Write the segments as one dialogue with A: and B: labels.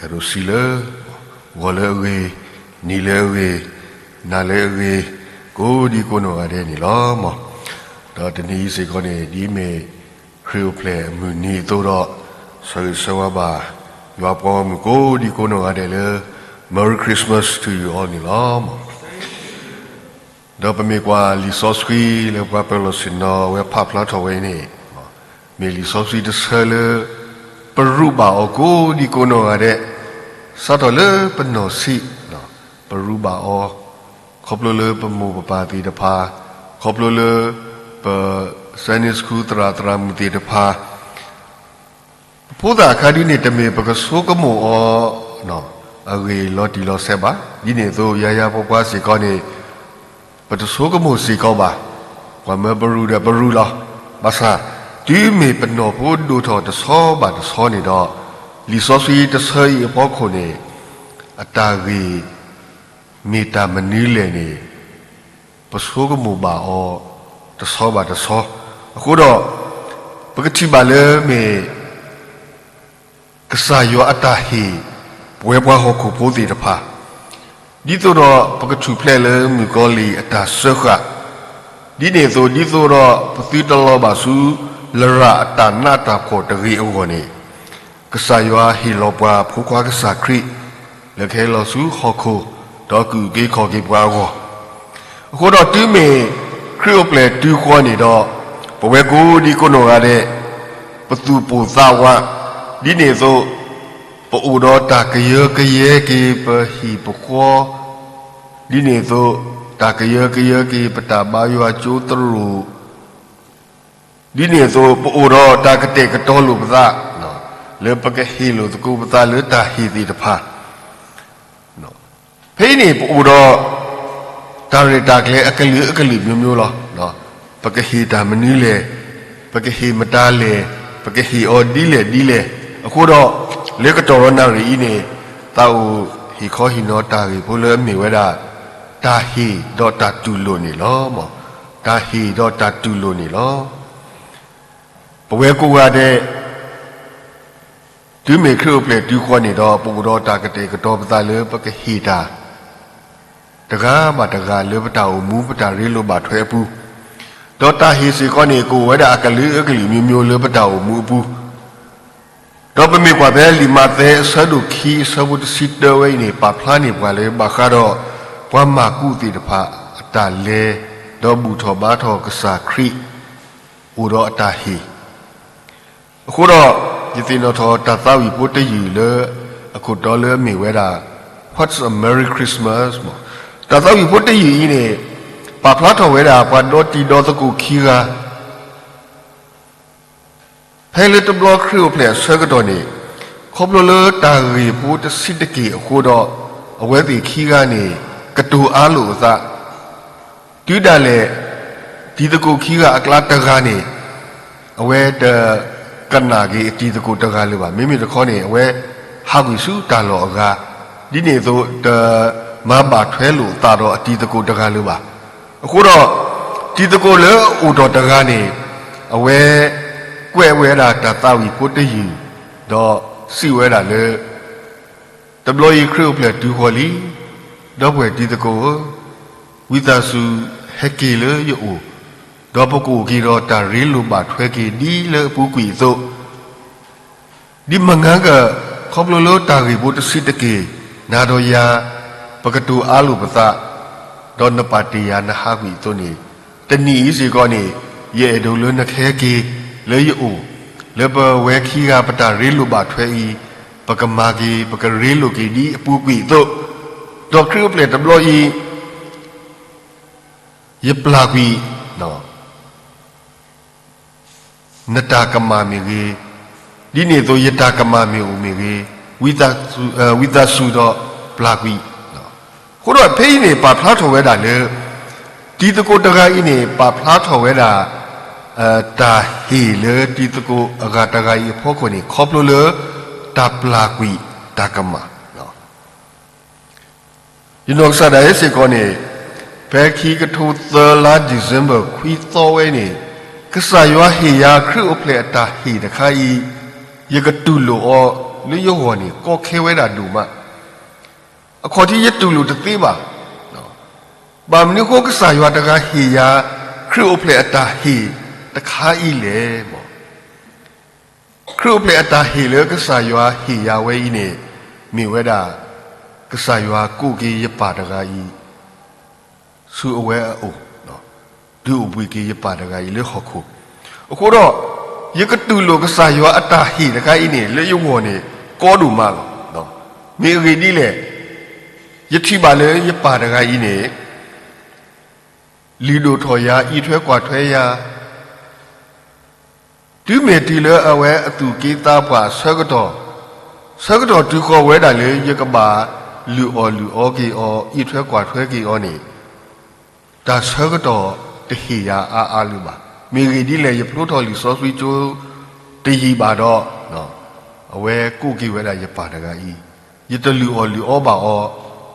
A: Erosile, Walewe, Nilewe, Nalewe, go di kono adeni lama. Datani se kone di me kriuple muni tora sawaba. Yuapom go di kono adele. Merry Christmas to you all ni lama. Dapame kwa lisoswi le kwa pelosino we papla towe ni. Me lisoswi de sele peruba ogo di kono ade. Satole penosi no peruba o koplo le pemu pati de pa koplo le pe sanis ku tra muti de pa puda kadi ni teme pa so ko mo o no age loti lo seba di ne so ya papa si ko ni pa so ko mo si ko ba kwa me peru la basa di me peno pu do tho de so ba de so ni do li so sui de sei po ko ni atagi mita manile ni pa so ko mo ba o de so ba de so ko do pa ti ba le me kasa yo atahi pwe pwa ho ko po ti de pa di to do pa chu ple le mi ko li ata so kha di ne so di so do pa ti to lo ba su le ra ata na ta ko de ri o ni kasa yo hi lo pwa phu kwa kasa kri le ke lo su ho ko do ku ge kho ge pwa ko ko do ti me kri o ple tu ko ni do pwe ko di ko no ga de pa tu pu sa wa di ne so po u do ta ke ye ke pa hi po ko di ne so ta ke ye ke pa ta ba yo chu tru di ne so po u do ta ke te ke to lu pa sa no le pa ke hi lu ku pa sa le ta hi ti de pa no phe ni po u do ta re ta ke a ke li myo lo no pa ke hi ta ma ni le pa ke hi ma ta le pa ke hi o di leအခုတော့လေကတော်ရနာရီနေတောက်ဟီခေါ်ဟီနောတာရီဘိုလမြေဝဲတာတာဟီဒေါ်တာတူလို့နေလောမောတာဟီဒေါ်တာတူလို့နေလောဘဝကိုရတဲ့ဒီမေခရုပလေဒီခေါ်နေတော့ပူတော်တာကတဲ့ကတော့ပသားလေပကဟီတာတကားမတကားလေပတာမူပတာရီလိုပါထွဲပူဒေါ်တာဟီစီခေါ်နေကိုဝဲတာအကလေးမျိုးလေပတာမူပူတော့ပမေကွာပဲလီမာတဲ့ဆဒုခီဆဝတ်စစ်တဝဲနေပါဖလာနေပွာလေဘာခါတော့ဘွားမကုတိတဖာအတလေတော့ဘူးထောဘာထောကစားခရီဥရောအတဟီအခုတော့ဒီတင်တော်တသဝီပုတ်တယူလေအခုတော်လေမြေဝဲတာ What's a Merry Christmas တသဝီပုတ်တယူကြီးနေပါဖလာထောဝဲတာဘာတော့တီတော့တကူခီကဖဲလေတဘလခရီယိုပလက်ဆကတော်နေခေါပလိုလတာရီပူတစစ်တကီအခုတော့အဝဲတီခီကနေကတူအားလို့သတူတလေဒီတကူခီကအကလာတကားနေအဝဲတကနာကြီးဒီတကူတကားလို့ပါမိမိတခေါနေအဝဲဟာကွီစုတာလောအကားဒီနေသို့တမဘာထွဲလို့တာတော့အဒီတကူတကားလို့ပါအခုတော့ဒီတကူလေဥတော်တကားနေအဝဲကွဲဝဲတာတသဝီပုတ်တယူတော့စီဝဲတာလေတဘလို့ခရုပလက်ဒူခေါ်လီတော့ဘွယ်ဒီတကိုဝိသစုဟက်ကီလေယိုတော့ပကူကီတော့တာရီလိုပါထွဲကီဒီလေပူကွီသို့ဒီမငန်းကခေါပလိုလိုတာရီပုတ်စစ်တကေနာတော်ယာပကတူအာလူပသဒေါနပါတီယာနဟာဝီသို့နေတနီဤစီကောနေရဲ့ဒုလနခဲကီလေယိုလေဘဝဲခီကပတာရီလိုပါထွဲဤပကမာကီပကရီလိုကီဒီအပူကွီတော့ဒေါခရီပလက်တဘလို့ဤယပလာကွီနော်နတာကမာမီကြီးဒီနေသို့ယတာကမာမီဦးမီကြီးဝိသစုတော့ပလာကွီနော်ခုတော့ဖေးနေပါဖလားထော်ဝဲတာလေဒီတကိုတကားဤနေပါဖလားထော်ဝဲတာတာဟီလေတီတကိုအဂတဂိုင်ဖို့ကိုနေခေါပလိုလေတာပလာကွီတာကမာနော်ဒီနောက်စားတဲ့စေကောနေဘဲခီကထိုသလာဒီဇင်ဘာခွီသောဝဲနေကဆာယောဟီယာခရုပလက်တာဟီတခါဤယကတူလို หรือโยหัวนี่ก็เคไว้ด่าดูมาขอที่ยึดดูลูตตีบ่าบามนี้ก็สายว่าตะกาฮียาครูเพลตาฮีตะขาอีเล่บ่ครูเพลตาฮีเลยก็สายว่าฮียาเวอีเนี่ยมีเวดาก็สายว่ากูกียปาตะกาอีสู้เอาไว้โอ้เนาะดูอุบิกียปาตะกาอีเลยขอคูအခုတော့ယကတူလိုကစားရွာအတာဟိတခိုင်းနေလေယဝနေကောဒူမလောနော်မြေရီဒီလေယတိပါလေယပါတခိုင်းနေလီဒိုထော်ယာဤထွဲกว่าထွဲယာဒီမေတီလေအဝဲအတူကေးသားပွားဆွဲကတော့တူခေါ်ဝဲတာလေယကပါလူအောကေအောဤထွဲกว่าထွဲကေအောနေဒါဆွဲကတော့တဟိယာအာလူပါมีรีดีเลยยพลุทอลิซอสวิจูตีฮีบาดอเนาะเอาไว้กู้กี่เวลายปาดกาอียตลูออบาอ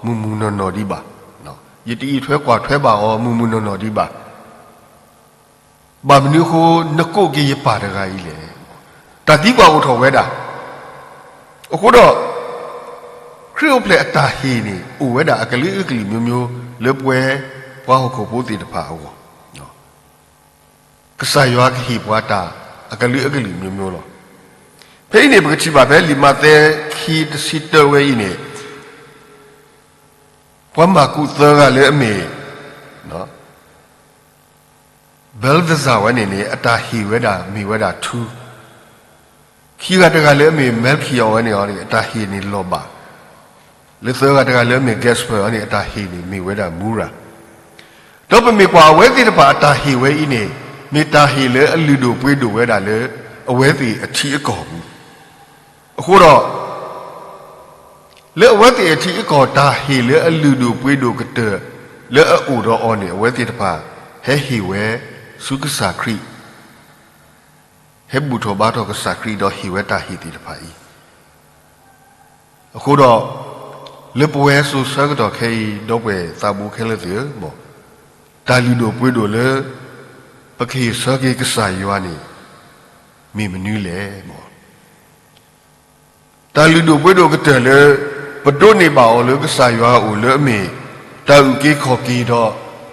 A: มุนนอดีบาเนาะยตีอีထွဲกว่าထွဲบาอมุนนอดีบาบามนิโคนกุกี่ยปาดกาอีเลยตาดีกว่าอุทอเวดาအခုတော့ခရုပလက်အတာဟီနေဥဝဲတာအကလေးမျိုးလေပွဲဘွားဟုတ်ကိုပိုးတည်တဖာဟုတ်ကစားရွာခီပွားတာအကလေးမျိုးလောဖိနေပကတိပါပဲလီမတဲ့ခီတစီတဝဲဤနေဘွားမကုသောကလည်းအမေနော်ဘယ်ဒဇာဝနေနေအတာဟီဝဲတာမိဝဲတာထူခီကတကလည်းအမေမဲခီယောဝဲနေရောအတာဟီနေလောပါလေသောကတကလည်းအမေဂက်စပါနေအတာဟီနေမိဝဲတာမူရာတော့ပမေကွာဝဲတိတပါအတာဟီဝဲဤနေမေတာဟီလေအလူတို့ပွေးတို့ဝဲတာလေအဝဲစီအထီအကော်ဘူးအခုတော့လေအဝဲစီအထီအကော်တာဟီလေအလူတို့ပွေးတို့ကတဲ့လေအူတော့အော်နေအဝဲစီတပါဟဲဟီဝဲစုကစာခရီဟဲဘူထောဘာတော့ကစာခရီတော့ဟီဝဲတာဟီတီတပါဤအခုတော့လေပွဲဆိုစကတော့ခဲတော့ပဲသာဘူးခဲလေသေးမောတာလီတို့ပွေးတို့လေပခေစောကေကစားရွာနေမိမနူးလေမောတာလူတို့ဘွေတို့ကတဲ့လေပတုနေပါအော်လေကစားရွာဦးလေအမေတာဥကေခေါ်ကေတော့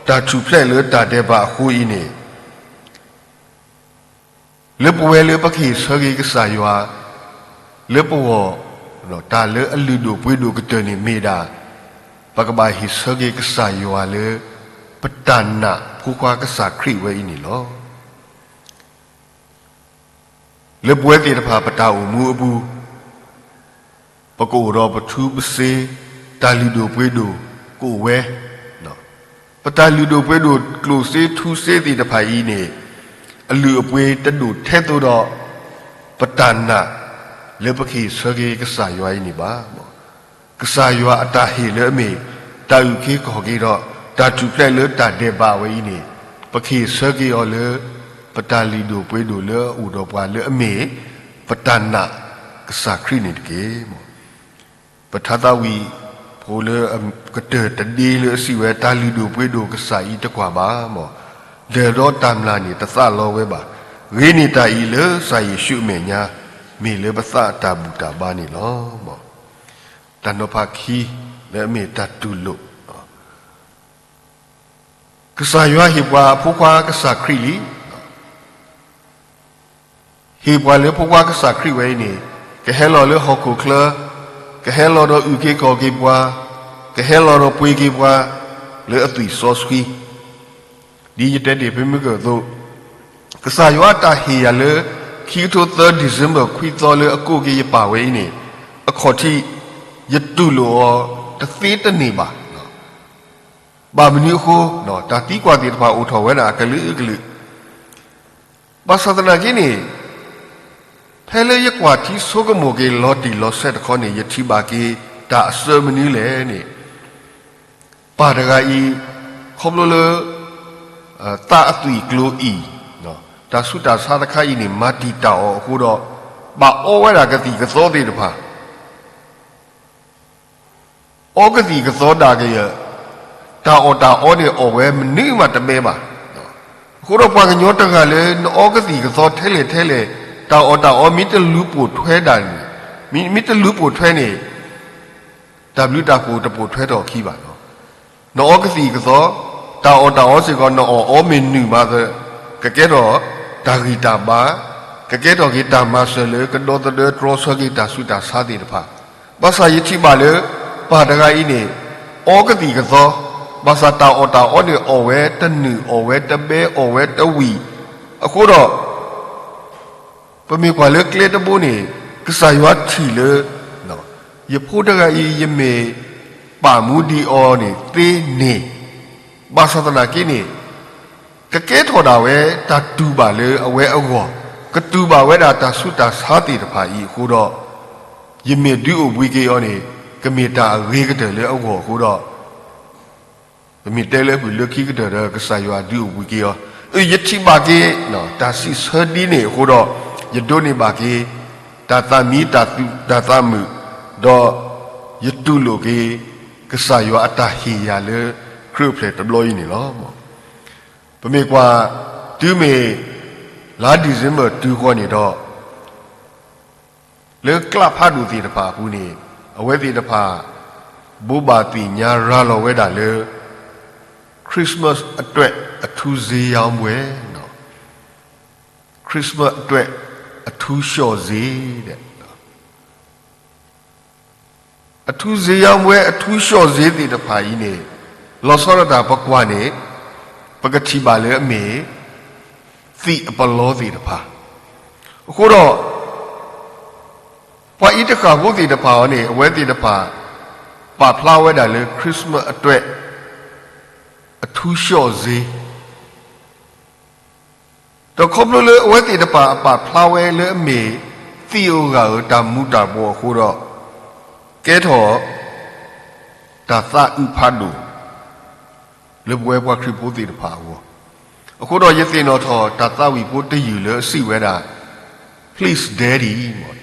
A: တာချူဖလက်လေတာတဲ့ပါဟူဤနေလေပွဲလေပခေစောကေကစားရွာလေပေါ်တော့တာလေအလူတို့ဘွေတို့ကတဲ့နေမိတာပကဘာဟိစောကေကစားရွာလေပတနာဖူကွာကစားခရီဝဲဤနေလောလေပွဲတေတဖာပတာဦးမူအဘူးပကိုတော့ပထူးပစေတာလီဒိုပွေးတို့ကိုဝဲနော်ပတာလီဒိုပွေးတို့ကလိုစေထူးစေတေတဖာဤနေအလူအပွေးတတူထဲ့တော့ပတနာလေပခိဆွေကေကစားရွာဤနေပါကစားရွာအတာဟီလေအမေတာယူခေခေါ်ကေတော့တာတူဖလက်လေတာတဲ့ပါဝဲဤနေပခိဆွေကေော်လေပတာလီဒိုပွေးတို့လေဥတော်ပွားလေအမေပတနာကစားခရီနေတကေမောပထသဝီဖိုလေကတဲ့တဒီလေစီဝဲတာလီဒိုပွေးတို့ကစားဤတကွာပါမောလေတော့တမ်လာနေတသလောဝဲပါရေနေတာဤလေစာရရှုမေညာမေလေပသတာဘူတာဘာနေလောမောတန်တော့ဖခီလေမေတတူလို့ကစားရွာဟိပွားဖူခွာကစားခရီလီဟိပွားလေဖူခွာကစားခရီဝဲနေကဟဲလော်လေဟော်ကိုကလကဟဲလော်တော့ဥကေကောကေပွားကဟဲလော်တော့ပွေကေပွားလေအသွီဆော့စခီဒီရတဲ့ပြမကတော့ကစားရွာတာဟီရလေခီတို3 December ခွီတော်လေအကိုကေရပါဝဲနေအခေါ်တိရတူလို့တသေးတနေပါဘာမနီခိုနော်တာတီကွာတီတပါဦးထော်ဝဲတာကလူဘာသာတနာကြီးနေဖဲလေရကွာတီဆိုကမိုကေလော်တီလော်ဆက်ခေါနေရတိပါကေတာအစမနီလေနေပါဒဂါဤခေါပလိုလေတာအသွီကလိုဤနော်တာဆုတာသာတခါဤနေမာတီတာအခုတော့ဘာအောဝဲတာကတိကသောတေတပါဩကတိကသောတာကေတာအောနေအောဝဲမနိမတမဲပါခုတော့ပွားကညောတကလည်းဩကတိကသောထဲလေတာအောမီတလူပိုထွဲတာ มิตรลูปวดแท้เนี่ยดับลูตาปูตะปูแท้ต่อขี้บาเนาะนอกสีก็ซอตาอสิก็นอเมนูมาก็แกดอตากีตาบากะเกดอกีตามาเสเลกะดอตเดตรอสกีตาสุตาสาติตะพาภาษายิชิบาเลปาดกาอีนี่อกติกะซอภาษาตาอนี่อเวตะนึอเวตะเบอเวตะวีအခုတော့ပမေကွာလေကလေတဘူးနေကစားရွာထီလေနော်ယဖို့တကဤယမေပါမူဒီအောနေသေးနေဘာသာတနာကိနေကကဲထော်တာဝဲတာတူပါလေအဝဲအောကတူပါဝဲတာတာဆုတာစားတိတဖာဤအခုတော့ယမေဒူဝီကေအောနေကမေတာရေကတဲ့လေအောအခုတော့ပမေတဲလေဘူးလခိကတဲ့ကစားရွာဒူဝီကေအောယတိပါကေနော်တာစီစဒီနေအခုတော့ယဒိုနေပါကေတာသမီတာတူတာသမူတော့ယတုလိုကေကစားရွာအတဟီယာလေခရုဖလေတဘလို့နေလောပမေကွာတူမေလာဒီဇင်ဘာတူခေါ်နေတော့လေကလပ်ဖာဒူတီတဖာဘူးနေအဝဲတီတဖာဘူဘာတီညာရာလောဝဲတာလေခရစ်မတ်အတွက်အထူးဈေးရောင်းပွဲနော်ခရစ်မတ်အတွက်အထူးလျှော့ဈေးတဲ့အထူးဈေးရောင်းပွဲအထူးလျှော့ဈေးတီတဖာကြီးနေလောစောရတာပကွာနေပကတိပါလေအမေသီအပလောစီတဖာအခုတော့ပွားဤတခါဘုစီတဖာနေအဝဲစီတဖာပါဖလာဝဲတာလေခရစ်မတ်အတွက်အထူးလျှော့ဈေးတော့ခေါပလို့လေအဝဲစီတဖာအပါဖလာဝဲလေအမေသီအိုကတာမူတာဘောအခုတော့ကဲထော်တာသဥဖတ်လို့လေဘွဲဘွားခရစ်ဘုစီတဖာဟောအခုတော့ယသိနော်ထော်တာသဝီဘုတယူလေအစီဝဲတာ please daddy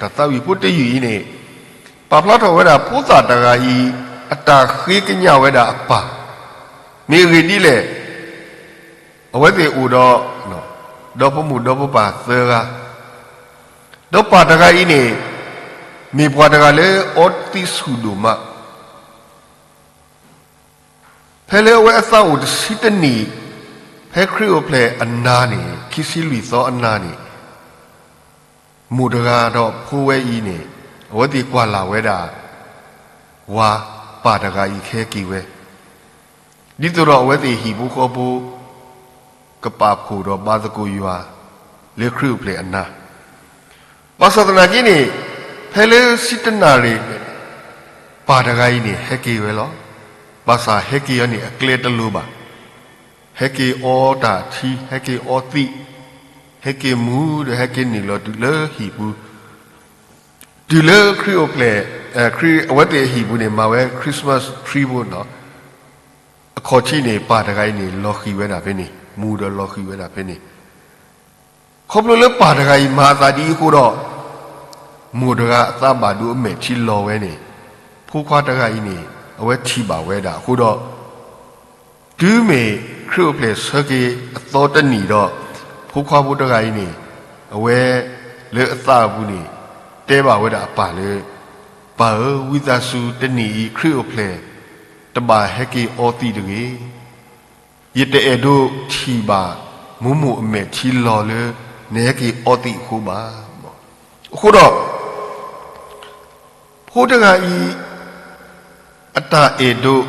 A: တာသဝီဘုတယူဤနေပါဖလာထော်ဝဲတာပိုးတာတကာဤအတာခေကညဝဲတာအပါမေရီဒီလေအဝဲတေဦးတော့နော်ဒေါ်ပမှုဒေါ်ပပါသရာဒေါ်ပါတကာဤနေမေဘွားတကာလေအော်တီဆူဒူမဖဲလေဝဲအသောဒစီတနီဖဲခရီယိုဖလေအနာနေခီစီလီသောအနာနေမူတကာတော့ဖိုးဝဲဤနေဝတ်ဒီကွာလာဝဲတာဝါပါတကာဤခဲကီဝဲဒီတော့ဝဲဒီဟီဘူးခေါ်ဘူးကပါဖူတော့ဘာသကူယွာလေခရီယိုဖလေအနာဘာသာတနာကြီးနေဖဲလေစီတနာရီပါတကာဤနေဟဲကီဝဲလောဘာသာဟဲကီယနီအကလေတလူပါဟဲကီအော်တာသီဟဲကီအော်သီဟဲကီမူဟဲကီနီလောဒူလေဟီဘူးဒူလေခရီယိုပလေခရီအဝတ်တေဟီဘူးနေမှာဝဲခရစ်မတ်ထရီဘူးနော်အခေါ်ချိနေပါတကိုင်းနေလော်ခီဝဲတာပဲနေမူတော့လော်ခီဝဲတာပဲနေခေါပလိုလေပါတကိုင်းမာသာဒီကိုတော့မူတကအသဘာဒူအမေချီလော်ဝဲနေဖိုးခွားတကိုင်းနေအဝဲချီပါဝဲတာအခုတော့ဒူးမေခရုပလေစကေအသောတနီတော့ဖိုးခွားဖို့တကိုင်းနေအဝဲလေအသဘူးနေတဲပါဝဲတာပါလေပါဝိသစုတနီခရုပလေတပါဟက်ကီအောတီတကေယတဲ့တို့ချီပါမုံမအမေချီလော်လေနေကီအောတီခုပါအခုတော့ဖိုးတကိုင်းအတာအေတို့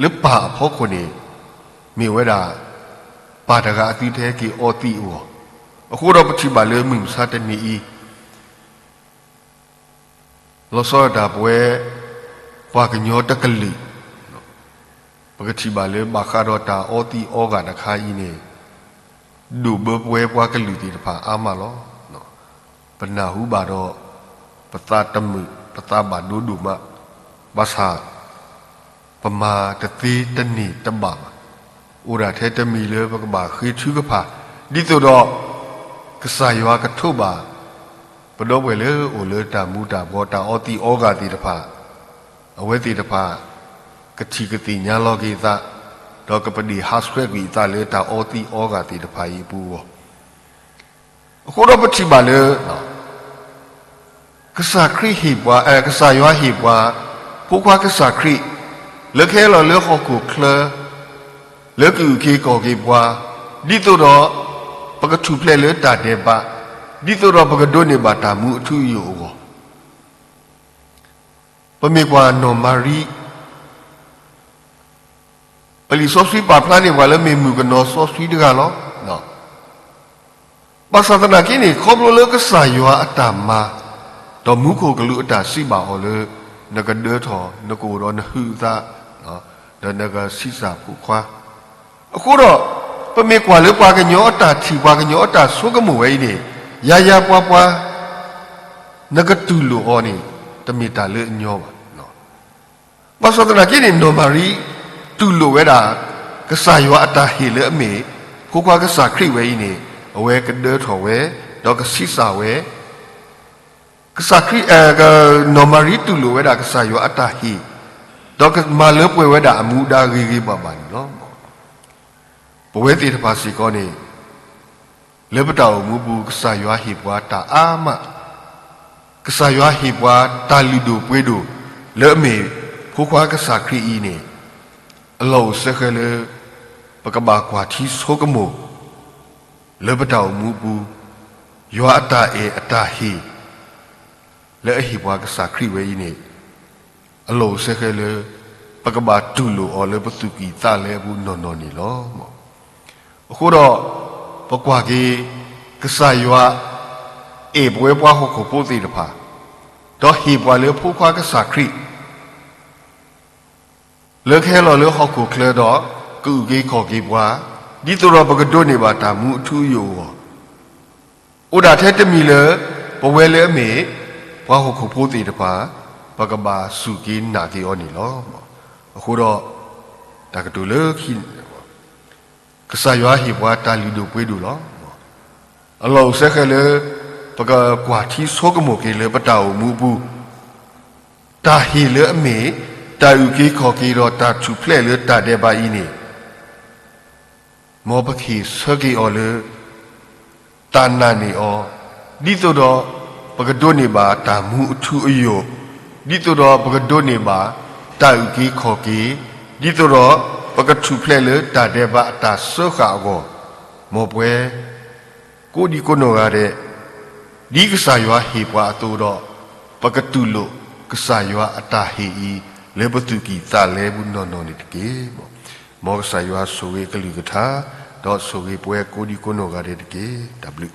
A: လပဖို့ကိုနေမြေဝဲတာပါတကအတိသေးကီအောတီဩအခုတော့ပချိပါလေမြစတနီဤလောစောတာပွဲပါကညောတကလီပကချိပါလေဘာခါတော့တာအောတီဩကတခါဤနေဒူဘပွဲပွားကလူတီတဖာအာမလောနော်ပနာဟုပါတော့ပသတမှုပသဘာဒူဒူမဘာသာပမာတတိတနိတဘာဥရထဲတမီလေဘကဘာခေချူကဖာဒီတော့ကစားရွာကထုပါဘတော့ပဲလေအိုလေတာမူတာဘောတာအောတီဩဂါတိတဖာအဝဲတိတဖာကတိကတိညာလောကိသတော့ကပဒီဟာစခွဲကွီသလေတာအောတီဩဂါတိတဖာဤပူအခုတော့ပတိပါလေနော် กษาครีหีบว่ากษาย้อยหีบว่าผู้ควากษาครีเลือกแค่เราเลือกหอกกูเคลเลือกอยู่กี่ก่อกี่ว่าดิตัวเราปกติเพลเลือกตาเดบะดิตัวเราปกติโดนเนบะตามูทุยอยู่ก็ปมีกว่าโนมารีปลีซอสฟีปาพลานี่ว่าแล้วมีมือกันนอซอสฟีดกันหรอเนาะภาษาตะนักนี่ครบโลเลือกกษาย้อยอัตมาตอมุโคกลุตาสิบาฮอเลยนักเดือดทอนกโรนหือตาเนาะเดินนักศิษาผู้คว้าအခုတော့ပမေကွာလေပွားကညောတာထီပွားကညောတာဆုကမှုဝဲနေရာရာပွားပွားနကတူလိုဟောနေတမီတာလေညောပါနော်ဘာသာတနာကိနေနိုမာရီတူလိုဝဲတာကဆာယောအတာဟေလေအမေကိုကွာကဆာခရိဝဲနေအဝဲကဒေထော်ဝဲတော့ကစိစာဝဲကဆာခရိကနိုမာရီတူလိုဝဲတာကဆာယောအတာဟေတော့ကမာလေပွေဝဲတာအမူဒါဂီဂီပါပါနော်บเวติทภาษีก็นี่เลบตาวมูบูกษายวาหิบวาตาอามะกษายวาหิบวาตาลิดูปวยดูเลอเมผู้ควากษาครีอีนี่อโลเสเคเลปกบากว่าที่โซกโมเลบตาวมูบูยวาตาเออตาฮีและหิบวากษาครีเวอีนี่อโลเสเคเลปกบาตุโลอเลปตุกีตาเลบุนนนี่ลอအခုတော့ပကွာကြီးကဆာရွာအေဘွဲပွားဟုတ်ကိုပို့သေးတဖာတော့ဟီပွားလေဖူခွာကဆာခရီလေခဲလော်လေဟုတ်ကိုကလဲတော့ကူကြီးခေါ်ကြီးပွားဒီတော့ပကဒိုနေပါတာမူအထူးယောဥဒါထဲတမီလေဘဝဲလေအမေပွားဟုတ်ကိုပို့သေးတဖာပကဘာစုကြီးနာကြီးအော်နေလောအခုတော့တကတူလေခိကဆာရွာဟိဘွာတာလီဒိုပွေးဒူလောအလောဆက်ခဲလေပကကွာတီဆောကမိုကေလေပတာအမူဘူးတာဟီလေအမေတာယူကေခေါ်ကေတော့တာချူဖလဲလေတာတဲ့ပါဤနေမောပခိဆကေအော်လေတာနာနေအော်ဒီတော့ပကဒိုနေပါတာမူအထူအယောဒီတော့ပကဒိုနေပါတာယူကေခေါ်ကေဒီတော့ปกติเพลเลตาเดบะตาเสขะโกมอป่วยกูดีกูโนกาเดดีกษายวาเฮปวาตูดอปกติโลกษายวาอตาเฮอีเลบตุกีตาเลบุนนนี่ตะเกมอกษายวาโซเวกะลิกะทาดอโซเวป่วยกูดีกูโนกาเดตะเก W